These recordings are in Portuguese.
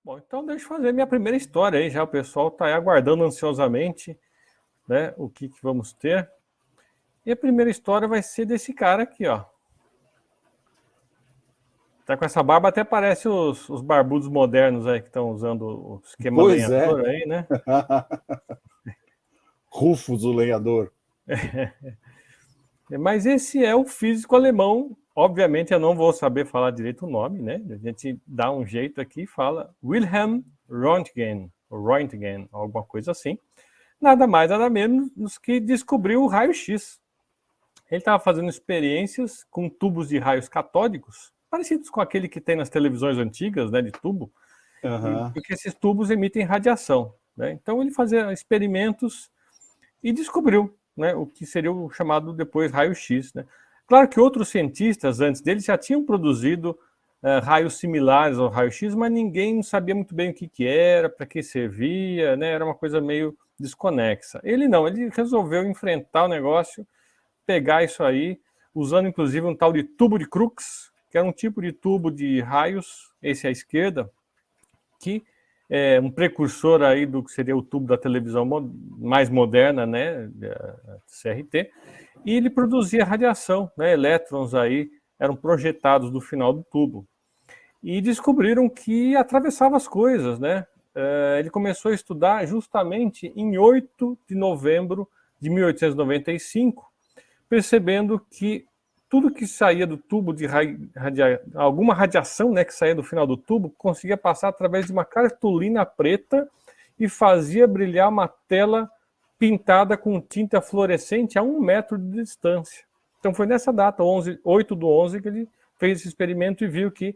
Bom, então deixa eu fazer minha primeira história aí, já o pessoal está aguardando ansiosamente, né, o que vamos ter. E a primeira história vai ser desse cara aqui, ó. Tá com essa barba, até parece os barbudos modernos aí que estão usando o esquema Pois é. lenhador aí, né? Rufus, o lenhador. Mas esse é o físico alemão. Obviamente eu não vou saber falar direito o nome, né? A gente dá um jeito aqui e fala Wilhelm Röntgen, alguma coisa assim. Nada mais, nada menos que descobriu o raio-x. Ele estava fazendo experiências com tubos de raios catódicos, parecidos com aquele que tem nas televisões antigas, né, de tubo, porque esses tubos emitem radiação, né? Então ele fazia experimentos e descobriu, né, o que seria o chamado depois raio-x, né? Claro que outros cientistas antes dele já tinham produzido raios similares ao raio-x, mas ninguém sabia muito bem o que era, para que servia, né? Era uma coisa meio desconexa. Ele não, ele resolveu enfrentar o negócio, pegar isso aí, usando inclusive um tal de tubo de Crookes, que era um tipo de tubo de raios, esse à esquerda, que é um precursor aí do que seria o tubo da televisão mais moderna, né, CRT, e ele produzia radiação, né, elétrons aí eram projetados do final do tubo. E descobriram que atravessava as coisas, né? Ele começou a estudar justamente em 8 de novembro de 1895, percebendo que tudo que saía do tubo de alguma radiação, né, que saía do final do tubo, conseguia passar através de uma cartolina preta e fazia brilhar uma tela pintada com tinta fluorescente a 1 metro de distância. Então foi nessa data, 8/11, que ele fez esse experimento e viu que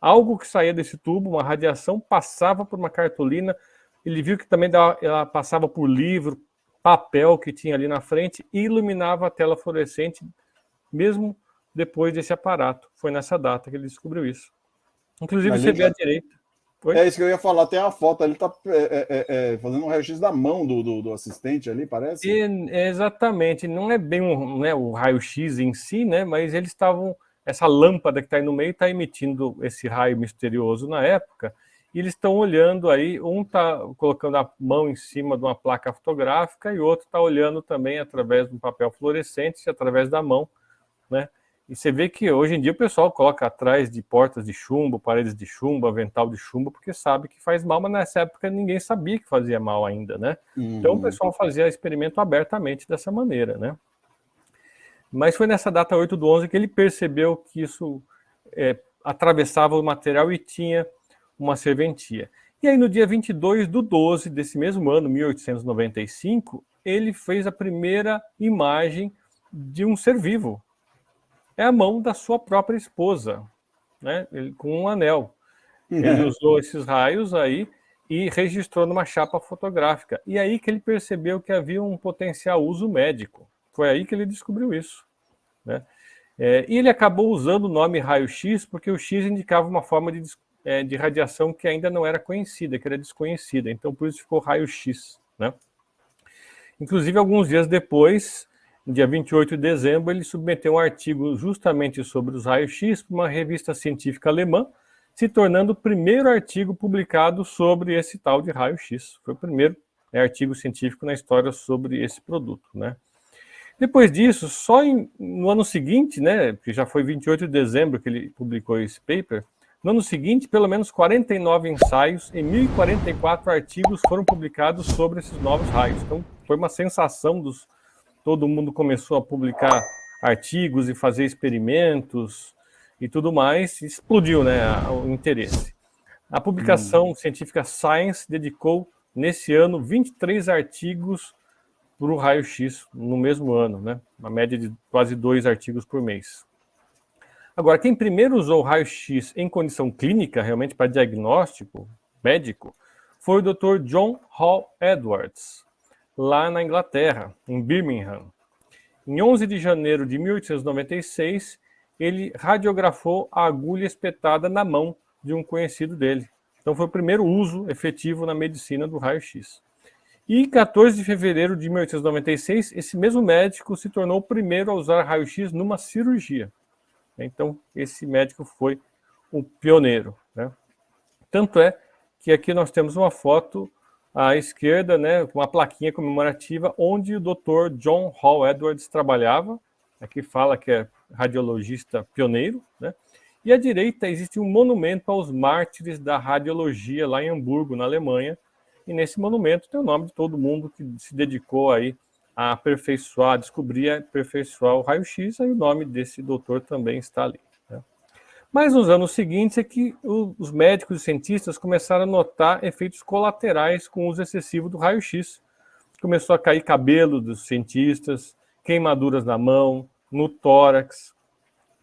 algo que saía desse tubo, uma radiação, passava por uma cartolina. Ele viu que também ela passava por livro, papel que tinha ali na frente e iluminava a tela fluorescente, mesmo depois desse aparato. Foi nessa data que ele descobriu isso. Inclusive, você vê à direita. Oi? É isso que eu ia falar, tem a foto, ele está fazendo um raio-x da mão do assistente ali, parece? Exatamente, não é bem o raio-x em si, né? Mas eles estavam, essa lâmpada que está aí no meio está emitindo esse raio misterioso na época, e eles estão olhando aí, um está colocando a mão em cima de uma placa fotográfica e o outro está olhando também através de um papel fluorescente, através da mão, né? E você vê que hoje em dia o pessoal coloca atrás de portas de chumbo, paredes de chumbo, avental de chumbo, porque sabe que faz mal, mas nessa época ninguém sabia que fazia mal ainda, né? Então o pessoal fazia experimento abertamente dessa maneira, né? Mas foi nessa data 8/11 que ele percebeu que isso atravessava o material e tinha uma serventia. E aí no dia 22/12 desse mesmo ano, 1895, ele fez a primeira imagem de um ser vivo. É a mão da sua própria esposa, né? Com um anel. Ele usou esses raios aí e registrou numa chapa fotográfica. E aí que ele percebeu que havia um potencial uso médico. Foi aí que ele descobriu isso, né? E ele acabou usando o nome raio-x porque o X indicava uma forma de radiação que ainda não era conhecida, que era desconhecida. Então, por isso ficou raio-x, né? Inclusive, alguns dias depois, no dia 28 de dezembro, ele submeteu um artigo justamente sobre os raios-x para uma revista científica alemã, se tornando o primeiro artigo publicado sobre esse tal de raio-x. Foi o primeiro artigo científico na história sobre esse produto, né? Depois disso, só no ano seguinte, né, que já foi 28 de dezembro que ele publicou esse paper, no ano seguinte, pelo menos 49 ensaios e 1.044 artigos foram publicados sobre esses novos raios. Então, foi uma sensação todo mundo começou a publicar artigos e fazer experimentos e tudo mais, explodiu, né, o interesse. A publicação científica Science dedicou, nesse ano, 23 artigos para o raio-x no mesmo ano, né? Uma média de quase 2 artigos por mês. Agora, quem primeiro usou o raio-x em condição clínica, realmente para diagnóstico médico, foi o Dr. John Hall Edwards, lá na Inglaterra, em Birmingham. Em 11 de janeiro de 1896, ele radiografou a agulha espetada na mão de um conhecido dele. Então foi o primeiro uso efetivo na medicina do raio-x. E em 14 de fevereiro de 1896, esse mesmo médico se tornou o primeiro a usar raio-x numa cirurgia. Então, esse médico foi o pioneiro, né? Tanto é que aqui nós temos uma foto à esquerda, né, com uma plaquinha comemorativa, onde o Dr. John Hall Edwards trabalhava. Aqui fala que é radiologista pioneiro, né? E à direita existe um monumento aos mártires da radiologia lá em Hamburgo, na Alemanha. E nesse monumento tem o nome de todo mundo que se dedicou aí a aperfeiçoar, descobrir e aperfeiçoar o raio-x, aí o nome desse doutor também está ali, né? Mas nos anos seguintes é que os médicos e cientistas começaram a notar efeitos colaterais com o uso excessivo do raio-x. Começou a cair cabelo dos cientistas, queimaduras na mão, no tórax.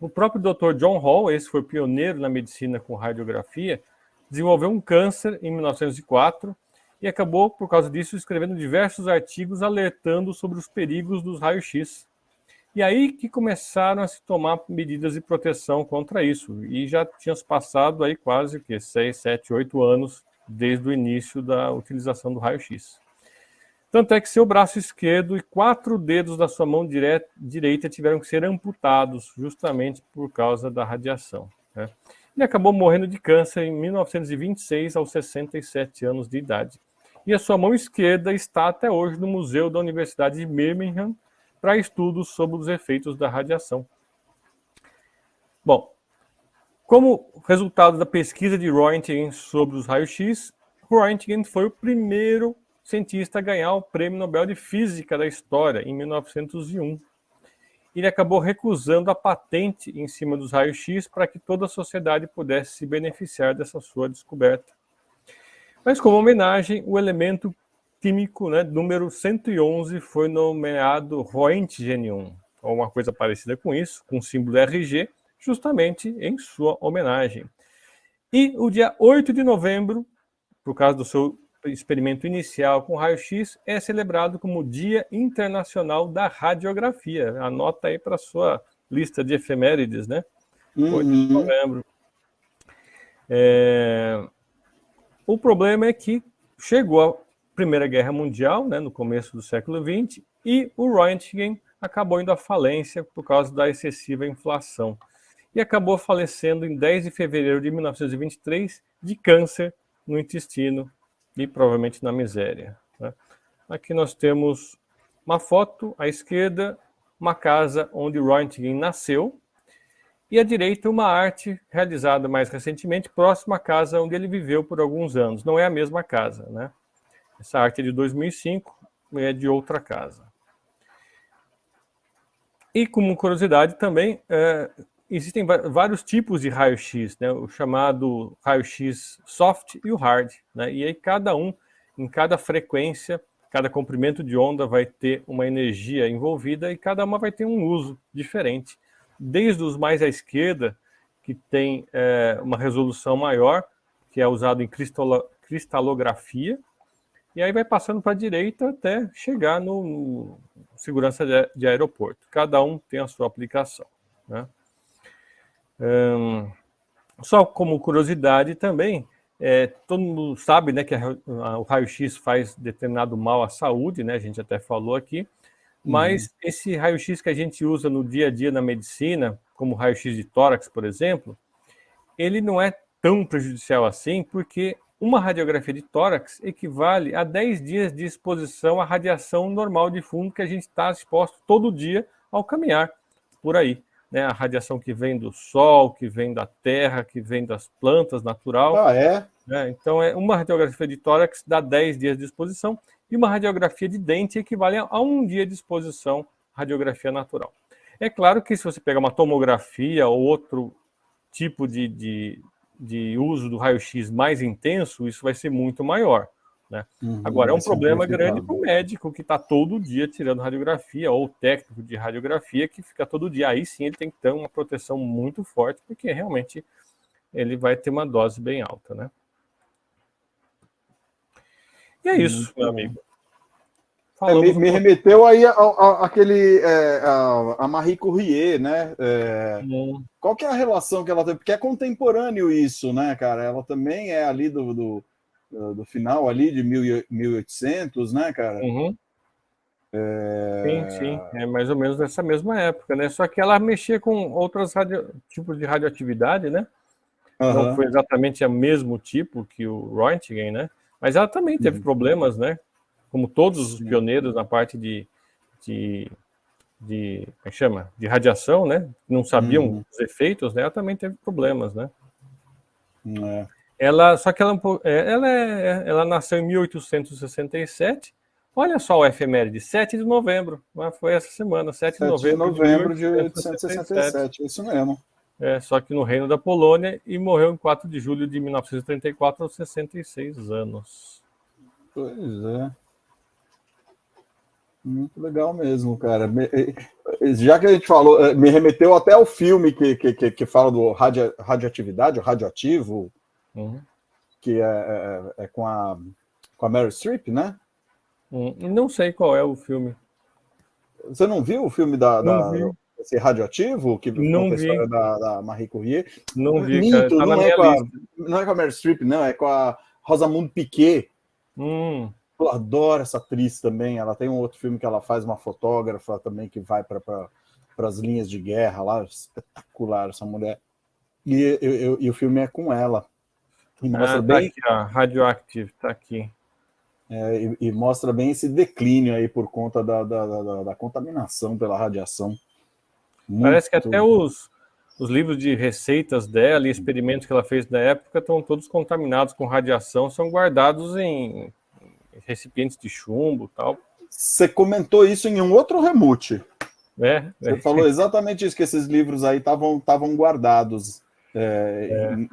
O próprio Dr. John Hall, esse foi pioneiro na medicina com radiografia, desenvolveu um câncer em 1904 e acabou, por causa disso, escrevendo diversos artigos alertando sobre os perigos dos raios-x. E aí que começaram a se tomar medidas de proteção contra isso. E já tinham passado aí quase 6, 7, 8 anos desde o início da utilização do raio-x. Tanto é que seu braço esquerdo e 4 dedos da sua mão direita tiveram que ser amputados justamente por causa da radiação, né? Ele acabou morrendo de câncer em 1926, aos 67 anos de idade. E a sua mão esquerda está até hoje no Museu da Universidade de Birmingham para estudos sobre os efeitos da radiação. Bom, como resultado da pesquisa de Röntgen sobre os raios-x, Röntgen foi o primeiro cientista a ganhar o Prêmio Nobel de Física da história, em 1901. Ele acabou recusando a patente em cima dos raios-x para que toda a sociedade pudesse se beneficiar dessa sua descoberta. Mas, como homenagem, o elemento químico, né, número 111 foi nomeado Roentgenium, ou uma coisa parecida com isso, com o símbolo RG, justamente em sua homenagem. E o dia 8 de novembro, por causa do seu experimento inicial com raio-x, é celebrado como Dia Internacional da Radiografia. Anota aí para a sua lista de efemérides, né? 8 de novembro. O problema é que chegou a Primeira Guerra Mundial, né, no começo do século XX, e o Röntgen acabou indo à falência por causa da excessiva inflação. E acabou falecendo em 10 de fevereiro de 1923 de câncer no intestino e provavelmente na miséria, né? Aqui nós temos uma foto à esquerda, uma casa onde Röntgen nasceu, e à direita uma arte realizada mais recentemente próxima à casa onde ele viveu por alguns anos. Não é a mesma casa, né? Essa arte é de 2005 e é de outra casa. E como curiosidade também, existem vários tipos de raio-x, né? O chamado raio-x soft e o hard, né? E aí cada um, em cada frequência, cada comprimento de onda vai ter uma energia envolvida e cada uma vai ter um uso diferente. Desde os mais à esquerda, que tem uma resolução maior, que é usado em cristalografia, e aí vai passando para a direita até chegar no segurança de aeroporto. Cada um tem a sua aplicação, né? Só como curiosidade também, todo mundo sabe, né, que o raio-x faz determinado mal à saúde, né? A gente até falou aqui, mas esse raio-x que a gente usa no dia a dia na medicina, como raio-x de tórax, por exemplo, ele não é tão prejudicial assim, porque uma radiografia de tórax equivale a 10 dias de exposição à radiação normal de fundo que a gente está exposto todo dia ao caminhar por aí, né? A radiação que vem do sol, que vem da terra, que vem das plantas, natural. Ah, é? Então, uma radiografia de tórax dá 10 dias de exposição e uma radiografia de dente equivale a 1 dia de exposição à radiografia natural. É claro que se você pegar uma tomografia ou outro tipo de uso do raio-x mais intenso, isso vai ser muito maior, né? Agora, é um problema grande para o médico que está todo dia tirando radiografia, ou o técnico de radiografia que fica todo dia. Aí sim ele tem que ter uma proteção muito forte, porque realmente ele vai ter uma dose bem alta, né? E é isso, meu amigo. Me remeteu aí a Marie Curie, né? Qual que é a relação que ela tem? Porque é contemporâneo isso, né, cara? Ela também é ali do final ali de 1800, né, cara? Sim. É mais ou menos nessa mesma época, né? Só que ela mexia com outros tipos de radioatividade, né? não foi exatamente o mesmo tipo que o Röntgen, né? Mas ela também teve problemas, né? Como todos os pioneiros na parte como é que chama? De radiação, né? Não sabiam os efeitos, né? Ela também teve problemas, né? Só que ela nasceu em 1867. Olha só o efeméride, 7 de novembro. Foi essa semana, 7 de novembro de 1867, isso mesmo. Só que no Reino da Polônia, e morreu em 4 de julho de 1934, aos 66 anos. Pois é. Muito legal mesmo, cara. Já que a gente falou, me remeteu até ao filme que fala do radioatividade, o radioativo, que é com a Meryl Streep, né? Não sei qual é o filme. Você não viu o filme desse radioativo, que conta a história da Marie Curie? Não vi, Minto, cara. Tá não é com a Meryl Streep, não, é com a Rosamund Piguet. Eu adoro essa atriz também. Ela tem um outro filme que ela faz uma fotógrafa também que vai para as linhas de guerra lá. Espetacular essa mulher. E o filme é com ela. E mostra bem. Aqui, ó, Radioactive, tá aqui. E mostra bem esse declínio aí por conta da contaminação pela radiação. Parece que até os livros de receitas dela e experimentos que ela fez na época estão todos contaminados com radiação, são guardados em recipientes de chumbo e tal. Você comentou isso em um outro remute. Você falou exatamente isso, que esses livros aí estavam guardados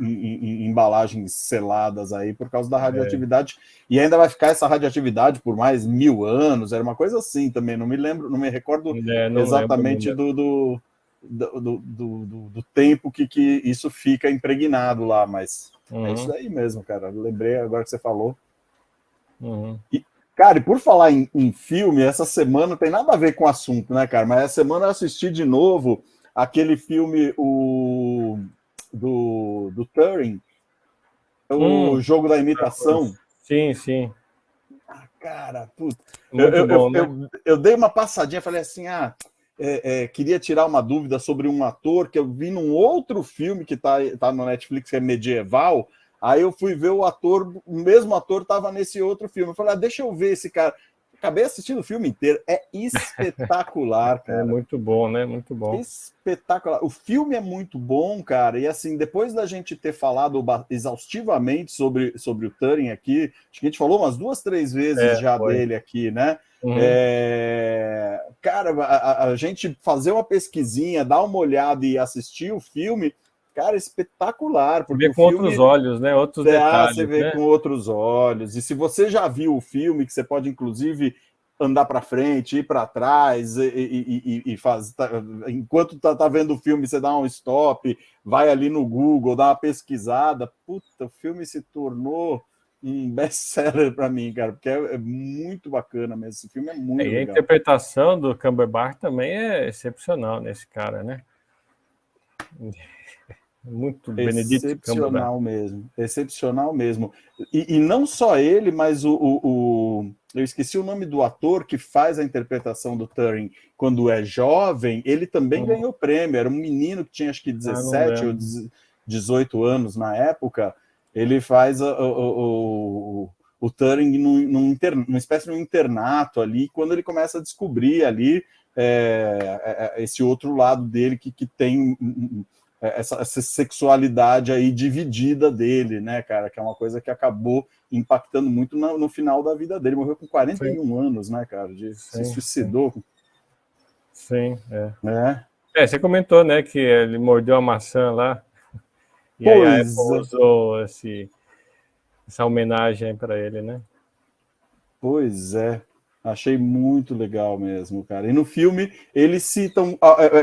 em embalagens seladas aí por causa da radioatividade. E ainda vai ficar essa radioatividade por mais 1000 anos, era uma coisa assim também, não me recordo exatamente do tempo que isso fica impregnado lá, mas é isso aí mesmo, cara. Lembrei agora que você falou. E, cara, e por falar em filme, essa semana não tem nada a ver com o assunto, né, cara? Mas essa semana eu assisti de novo aquele filme do Turing, o Jogo da Imitação. Sim, sim. Cara, puta. Né? Eu dei uma passadinha, falei assim, queria tirar uma dúvida sobre um ator que eu vi num outro filme que tá no Netflix, que é medieval. Aí eu fui ver o mesmo ator estava nesse outro filme. Eu falei, deixa eu ver esse cara. Acabei assistindo o filme inteiro. É espetacular, cara. É muito bom, né? Muito bom. Espetacular. O filme é muito bom, cara. E assim, depois da gente ter falado exaustivamente sobre o Turing aqui, acho que a gente falou umas 2, 3 vezes dele aqui, né? Cara, a gente fazer uma pesquisinha, dar uma olhada e assistir o filme, cara, espetacular. Porque vê com outros olhos, né? Outros detalhes. Você vê com outros olhos. E se você já viu o filme, que você pode, inclusive, andar para frente, ir para trás, e fazer. Enquanto tá vendo o filme, você dá um stop, vai ali no Google, dá uma pesquisada. Puta, o filme se tornou um best-seller para mim, cara, porque é muito bacana mesmo. Esse filme é muito legal. A interpretação do Cumberbatch também é excepcional nesse cara, né? Muito excepcional mesmo, excepcional mesmo. E não só ele, mas eu esqueci o nome do ator que faz a interpretação do Turing quando é jovem. Ele também ganhou prêmio. Era um menino que tinha acho que 17 ou 18 anos na época. Ele faz o Turing numa espécie de um internato ali, quando ele começa a descobrir ali esse outro lado dele que tem essa sexualidade aí dividida dele, né, cara, que é uma coisa que acabou impactando muito no final da vida dele. Morreu com 41 anos, né, cara, se suicidou. Sim, você comentou, né, que ele mordeu a maçã lá, e aí a Apple usou essa homenagem para ele, né? Pois é. Achei muito legal mesmo, cara. E no filme eles citam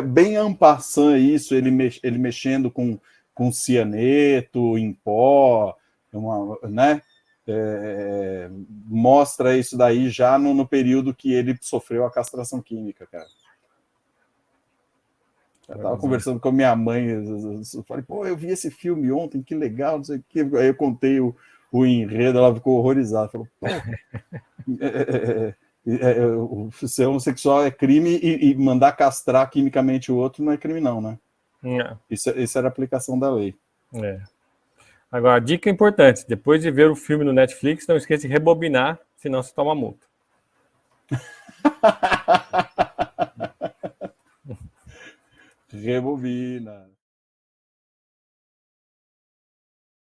bem en passant isso, ele mexendo com cianeto em pó, né? Mostra isso daí já no período que ele sofreu a castração química, cara. Eu tava conversando com a minha mãe, eu falei, pô, eu vi esse filme ontem, que legal, não sei o quê. Aí eu contei o enredo, ela ficou horrorizada. Falou, pô, ser homossexual é crime e mandar castrar quimicamente o outro não é crime não, né? Isso era a aplicação da lei. Agora, dica importante: depois de ver o filme no Netflix, não esqueça de rebobinar, senão você toma multa. Rebobina.